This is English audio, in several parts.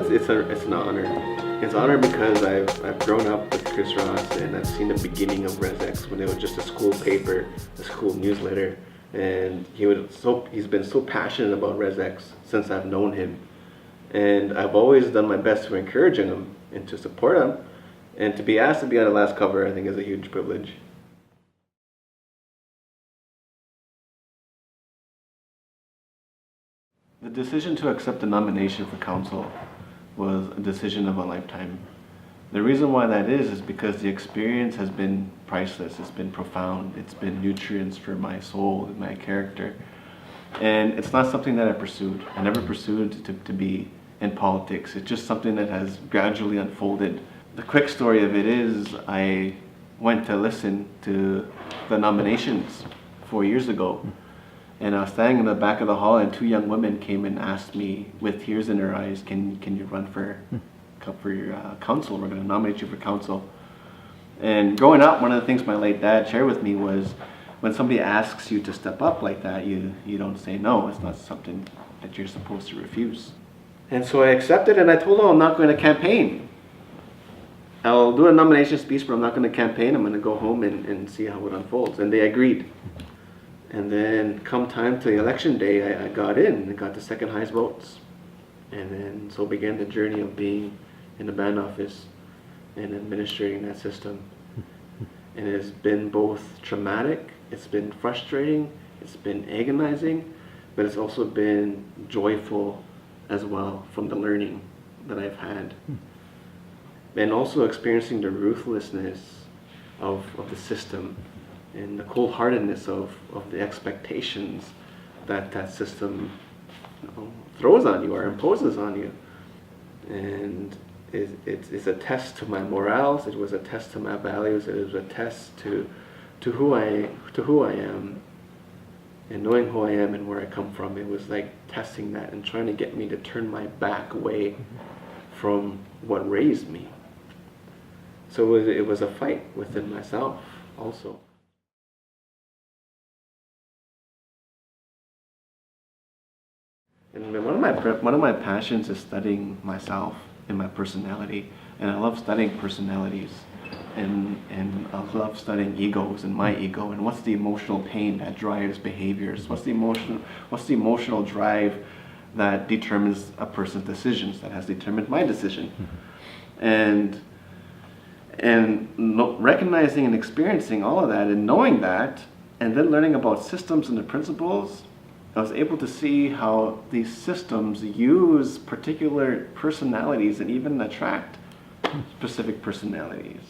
it's an honor. It's an honor because I've grown up with Chris Ross, and I've seen the beginning of RezX when it was just a school paper, a school newsletter, and he's been so passionate about RezX since I've known him, and I've always done my best to encourage him and to support him, and to be asked to be on the last cover, I think, is a huge privilege. The decision to accept the nomination for council was a decision of a lifetime. The reason why that is because the experience has been priceless, it's been profound, it's been nutrients for my soul and my character. And it's not something that I pursued. I never pursued to be in politics. It's just something that has gradually unfolded. The quick story of it is I went to listen to the nominations 4 years ago. And I was standing in the back of the hall, and two young women came and asked me with tears in their eyes, can you run for your council? We're going to nominate you for council. And growing up, one of the things my late dad shared with me was when somebody asks you to step up like that, you don't say no. It's not something that you're supposed to refuse. And so I accepted, and I told them I'm not going to campaign. I'll do a nomination speech, but I'm not going to campaign. I'm going to go home and see how it unfolds. And they agreed. And then come time to election day, I got in and got the second highest votes. And then so began the journey of being in the band office and administrating that system. And it has been both traumatic, it's been frustrating, it's been agonizing, but it's also been joyful as well from the learning that I've had. And also experiencing the ruthlessness of the system and the cold-heartedness of the expectations that system throws on you or imposes on you. And it's a test to my morals, it was a test to my values, it was a test to who I am. And knowing who I am and where I come from, it was like testing that and trying to get me to turn my back away from what raised me. So it was a fight within myself also. And one of my passions is studying myself and my personality, and I love studying personalities, and I love studying egos and my ego, and what's the emotional pain that drives behaviors, what's the emotional drive that determines a person's decisions, that has determined my decision. And recognizing and experiencing all of that and knowing that, and then learning about systems and the principles, I was able to see how these systems use particular personalities and even attract specific personalities.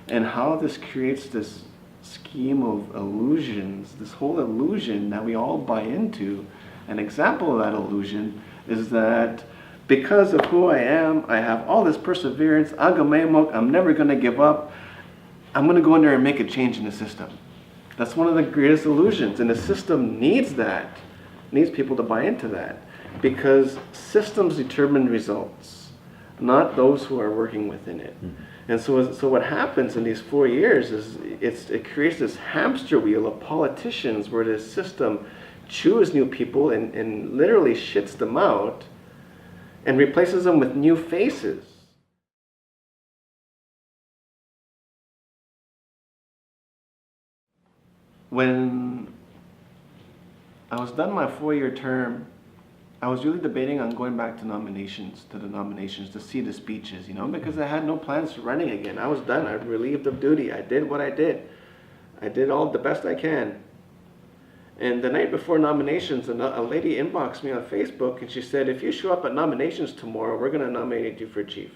And how this creates this scheme of illusions, this whole illusion that we all buy into. An example of that illusion is that because of who I am, I have all this perseverance, agamemok, I'm never going to give up, I'm going to go in there and make a change in the system. That's one of the greatest illusions, and the system needs that, needs people to buy into that, because systems determine results, not those who are working within it. And so what happens in these 4 years is it creates this hamster wheel of politicians where the system chews new people and literally shits them out and replaces them with new faces. When I was done my 4-year term, I was really debating on going back to the nominations, to see the speeches, because I had no plans for running again. I was done. I relieved of duty. I did what I did. I did all the best I can. And the night before nominations, a lady inboxed me on Facebook, and she said, if you show up at nominations tomorrow, we're going to nominate you for chief.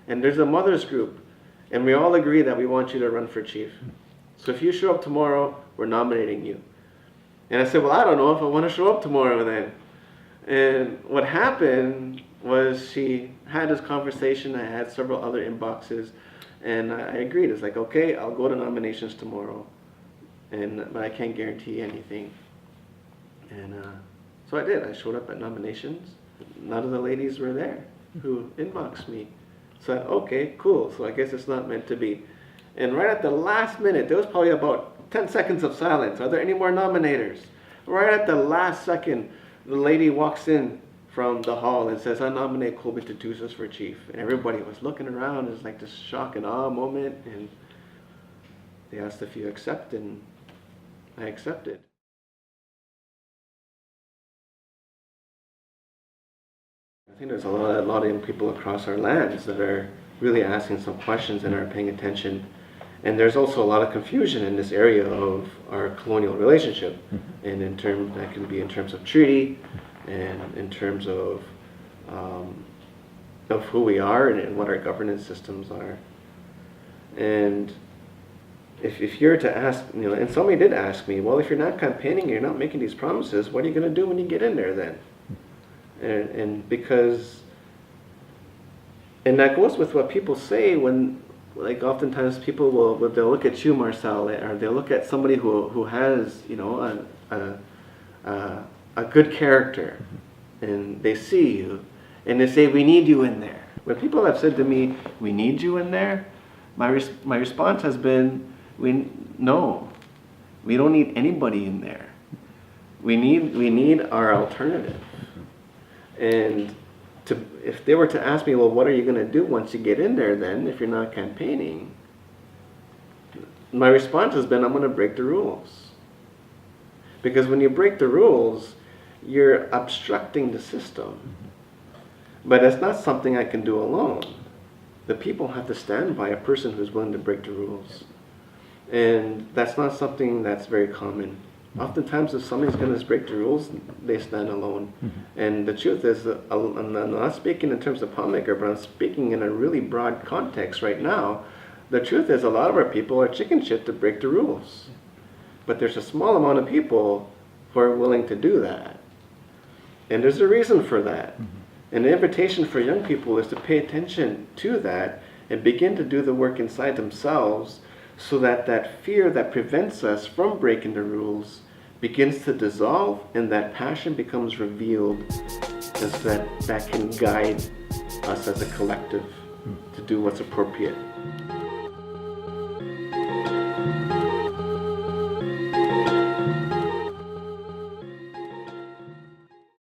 And there's a mothers group, and we all agree that we want you to run for chief. So if you show up tomorrow, we're nominating you. And I said, well, I don't know if I want to show up tomorrow then. And what happened was she had this conversation. I had several other inboxes, and I agreed. It's like, okay, I'll go to nominations tomorrow, but I can't guarantee anything. And so I did. I showed up at nominations. None of the ladies were there who inboxed me. So okay, cool. So I guess it's not meant to be. And right at the last minute, there was probably about 10 seconds of silence. Are there any more nominators? Right at the last second, the lady walks in from the hall and says, I nominate Colby Tootoosis for chief. And everybody was looking around. It's like this shock and awe moment. And they asked if you accept, and I accepted. I think there's a lot of young people across our lands that are really asking some questions and are paying attention. And there's also a lot of confusion in this area of our colonial relationship, and that can be in terms of treaty, and in terms of who we are and what our governance systems are. And if you're to ask, and somebody did ask me, well, if you're not campaigning, you're not making these promises, what are you going to do when you get in there then? And that goes with what people say when, like, oftentimes people they'll look at you, Marcel, or they'll look at somebody who has, a good character, and they see you, and they say, we need you in there. When people have said to me, we need you in there, my response has been, no, we don't need anybody in there. We need our alternative. And if they were to ask me, well, what are you going to do once you get in there then, if you're not campaigning? My response has been, I'm going to break the rules. Because when you break the rules, you're obstructing the system. But that's not something I can do alone. The people have to stand by a person who's willing to break the rules. And that's not something that's very common. Oftentimes, if somebody's going to break the rules, they stand alone. And the truth is, I'm not speaking in terms of homemaker, but I'm speaking in a really broad context right now. The truth is, a lot of our people are chicken shit to break the rules. But there's a small amount of people who are willing to do that. And there's a reason for that. And the invitation for young people is to pay attention to that and begin to do the work inside themselves, so that that fear that prevents us from breaking the rules begins to dissolve, and that passion becomes revealed, as that can guide us as a collective to do what's appropriate.